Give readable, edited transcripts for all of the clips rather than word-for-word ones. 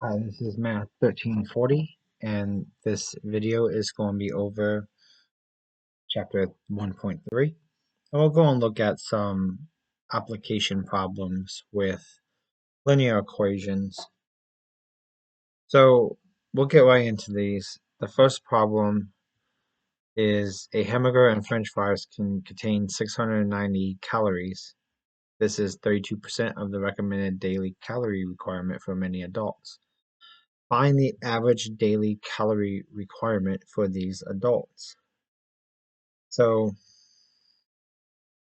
Hi, this is Math 1340, and this video is going to be over chapter 1.3. And we'll go and look at some application problems with linear equations. So we'll get right into these. The first problem is a hamburger and french fries can contain 690 calories. This is 32% of the recommended daily calorie requirement for many adults. Find the average daily calorie requirement for these adults. So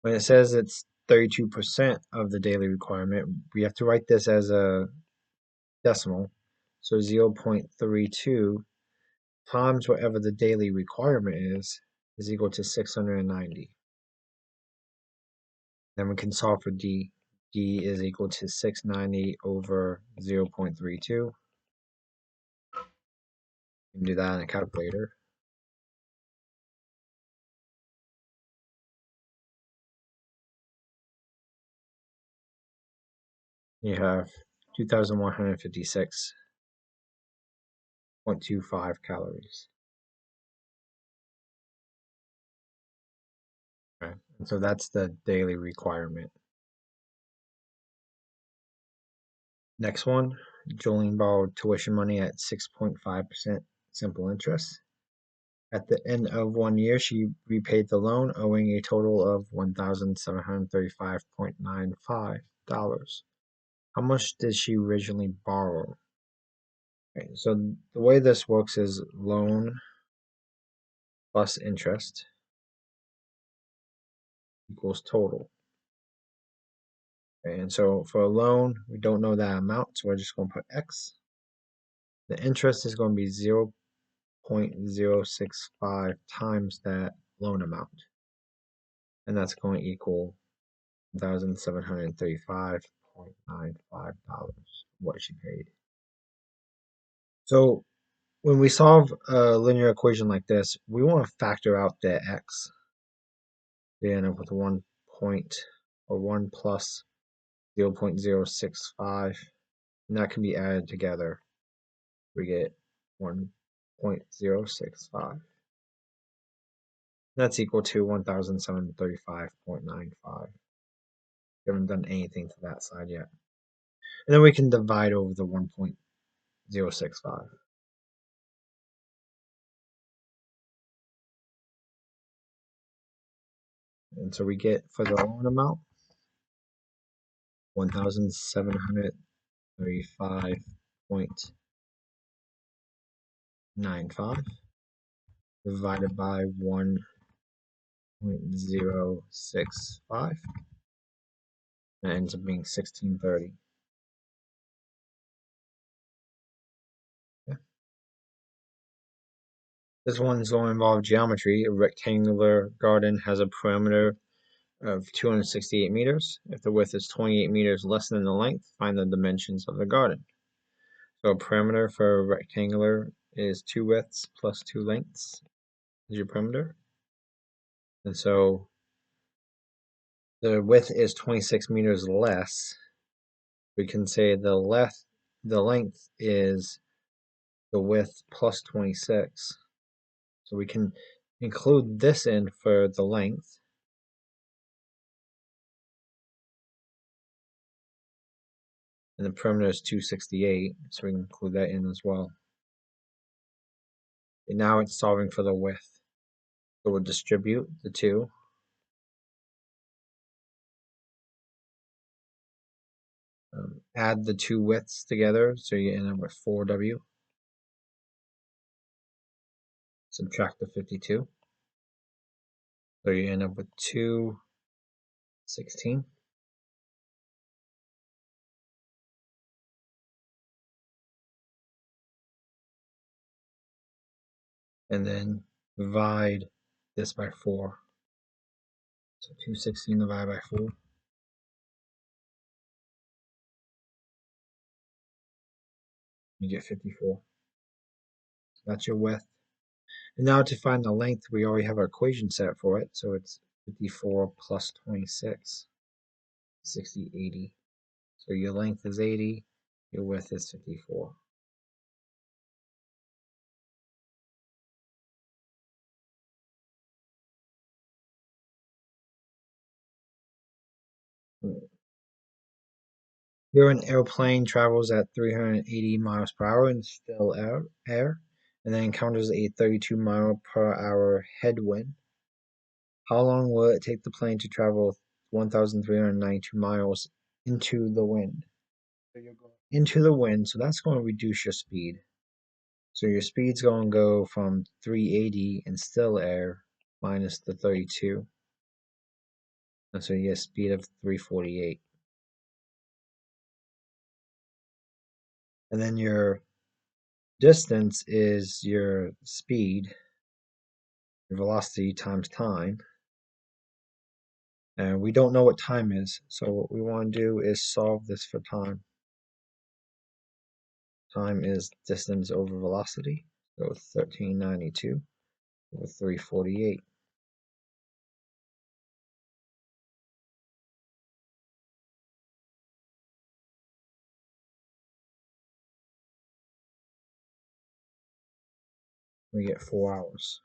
when it says it's 32% of the daily requirement, we have to write this as a decimal. So 0.32 times whatever the daily requirement is equal to 690. Then we can solve for D. D is equal to 690 over 0.32. You can do that in a calculator. You have 2,156.25 calories. Okay. And so that's the daily requirement. Next one, Jolene borrowed tuition money at 6.5% simple interest. At the end of 1 year, she repaid the loan, owing a total of $1,735.95. How much did she originally borrow? Okay, so the way this works is loan plus interest equals total. Okay, and so for a loan, we don't know that amount, so we're just going to put X. The interest is going to be 0.065 times that loan amount. And that's going to equal $1,735.95, what she paid. So when we solve a linear equation like this, we want to factor out the x. We end up with 1 plus 0.065, and that can be added together. We get 1.065. That's equal to 1,735.95. We haven't done anything to that side yet. And then we can divide over the 1.065. And so we get for the loan amount 1,735.95 divided by 1.065. That ends up being 1630. Yeah. This one's going to involve geometry. A rectangular garden has a perimeter of 268 meters. If the width is 28 meters less than the length, find the dimensions of the garden. So a perimeter for a rectangular is 2 widths plus 2 lengths is your perimeter. And so the width is 26 meters less. We can say the length is the width plus 26. So we can include this in for the length. And the perimeter is 268, so we can include that in as well. And now it's solving for the width. So we'll distribute the 2. Add the 2 widths together, so you end up with 4W. Subtract the 52. So you end up with 216. And then divide this by 4. So 216 divided by 4. You get 54. So that's your width. And now to find the length, we already have our equation set for it. So it's 54 plus 26, 60, 80. So your length is 80, your width is 54. Here an airplane travels at 380 miles per hour in still air and then encounters a 32 mile per hour headwind. How long will it take the plane to travel 1,392 miles into the wind? So you're going into the wind, so that's going to reduce your speed. So your speed's going to go from 380 in still air minus the 32. And so you get a speed of 348. And then your distance is your speed, your velocity times time. And we don't know what time is, so what we want to do is solve this for time. Time is distance over velocity, so 1392 over 348. We get 4 hours.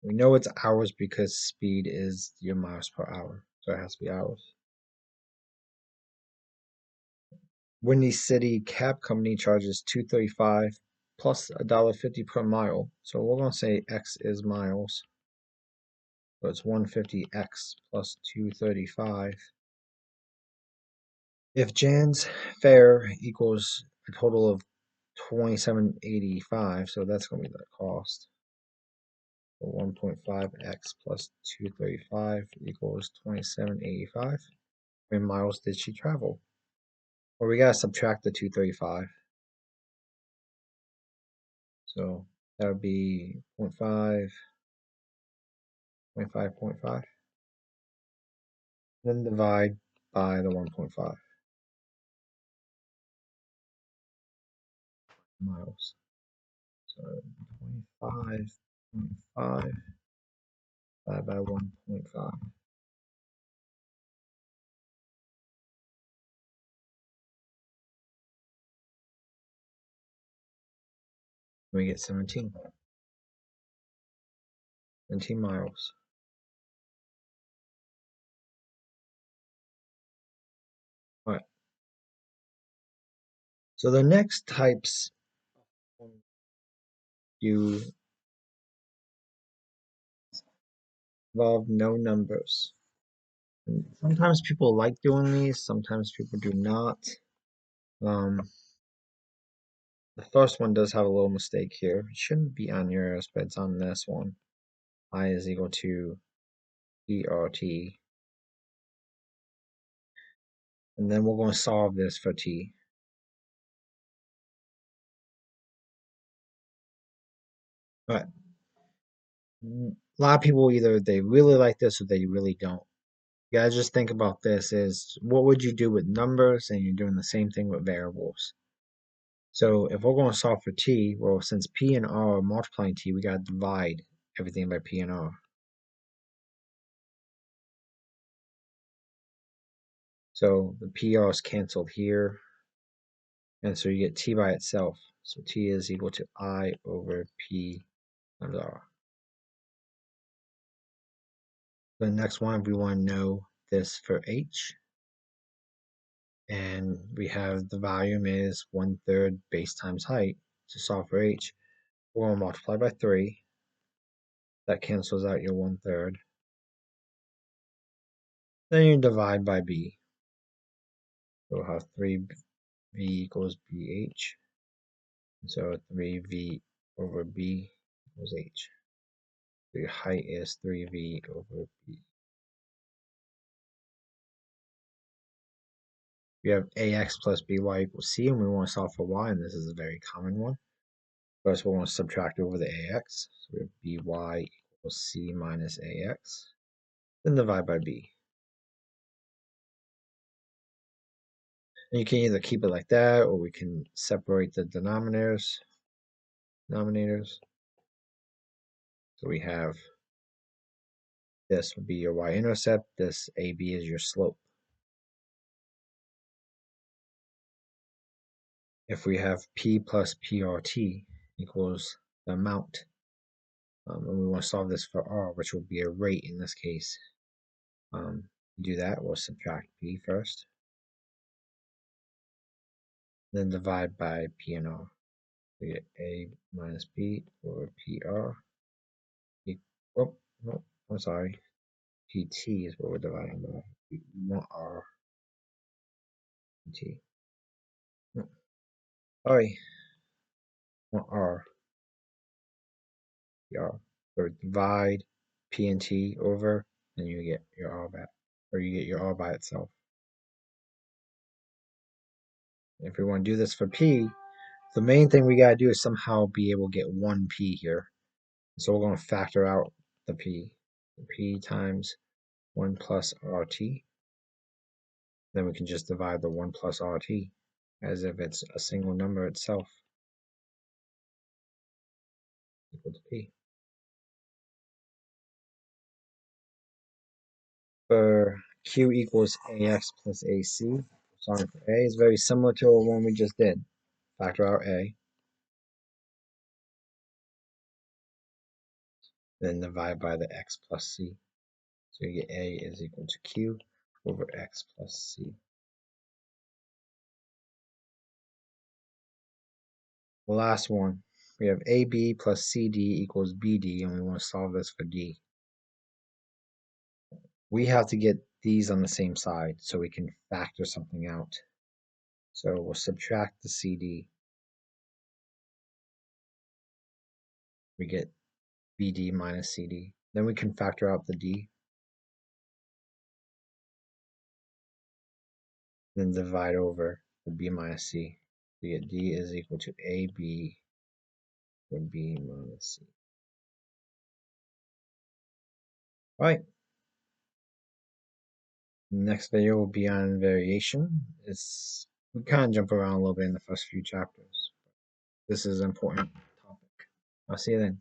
We know it's hours because speed is your miles per hour, so it has to be hours. Windy City Cab Company charges $2.35 plus $1.50 per mile. So we're going to say X is miles. So it's 150X plus 235. If Jan's fare equals a total of 27.85, so that's going to be the cost. So 1.5x plus 235 equals 27.85. How many miles did she travel? Well, we gotta subtract the 235. So that would be 0.5, 0.5, 0.5. Then divide by the 1.5 miles. So 25.5 divided by 1.5. We get 17. 17 miles. All right. So the next types you involve no numbers. And sometimes people like doing these, sometimes people do not. Um, the first one does have a little mistake here. It shouldn't be on yours, but it's on this one. I is equal to ERT. And then we're going to solve this for t. But a lot of people either they really like this or they really don't. You gotta just think about this is what would you do with numbers and you're doing the same thing with variables. So if we're going to solve for t, well, since p and r are multiplying t, we gotta divide everything by p and r. So the PR is canceled here. And so you get t by itself. So t is equal to I over p times r. The next one, we want to know this for h. And we have the volume is 1/3 base times height. To solve for h, we're going to multiply by 3. That cancels out your 1/3. Then you divide by b. We'll have 3v equals bh. So 3v over b equals h. So your height is 3v over b. We have ax plus by equals c, and we want to solve for y, and this is a very common one. First, we want to subtract over the ax. So we have by equals c minus ax. Then divide by b. And you can either keep it like that, or we can separate the denominators. So we have this would be your y-intercept. This AB is your slope. If we have P plus PRT equals the amount, and we want to solve this for R, which will be a rate in this case, To do that, we'll subtract p first, then divide by p and r. We get a minus b over pr. Oh, no, I'm sorry. pt is what we're dividing by. We want r pt. No, sorry, we want r pr. So divide p and t over, and you get your r back, or you get your r by itself. If we want to do this for p, the main thing we got to do is somehow be able to get 1p here. So we're going to factor out the p. P times 1 plus RT. Then we can just divide the 1 plus RT as if it's a single number itself equal to P. For Q equals AX plus AC, sorry, for A is very similar to the one we just did. Factor out A, then divide by the X plus C. So you get A is equal to Q over X plus C. The last one, we have AB plus CD equals BD, and we want to solve this for D. We have to get these on the same side so we can factor something out. So we'll subtract the CD. We get BD minus CD. Then we can factor out the D. Then divide over the B minus C. We get D is equal to AB for B minus C. All right. Next video will be on variation. We kind of jump around a little bit in the first few chapters. This is an important topic. I'll see you then.